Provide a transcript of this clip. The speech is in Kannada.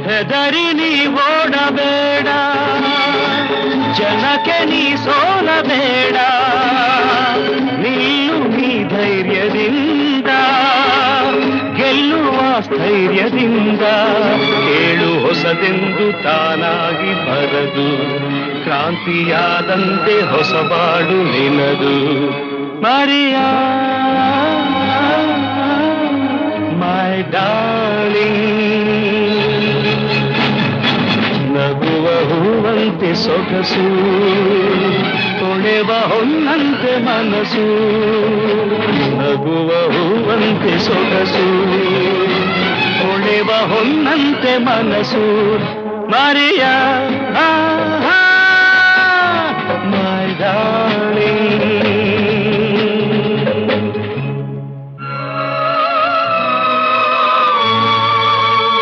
ಹೆದರಿ ನೀ ಓಡಬೇಡ, ಜನಕ್ಕೆ ನೀ ಸೋಲಬೇಡ, ನಿಲ್ಲು ನೀ ಧೈರ್ಯದಿಂದ, ಗೆಲ್ಲುವ ಸ್ಥೈರ್ಯದಿಂದ. ಕೇಳು ಹೊಸದೆಂದು ತಾನಾಗಿ ಬರದು, ಕ್ರಾಂತಿಯಾದಂತೆ ಹೊಸಬಾಡು ನಿನದು. ಮರಿಯಾ ಮೈ ಡಾರ್ಲಿಂಗ್, ನಗುವ ಹೂವಂತೆ ಸೊಗಸು, ತೊಳೆವ ಹೊನ್ನಂತೆ ಮನಸ್ಸು. ನಗುವ ಹೂವಂತೆ ಸೊಗಸು, ತೊಳೆವ ಹೊನ್ನಂತೆ ಮನಸ್ಸು. Maria my darling.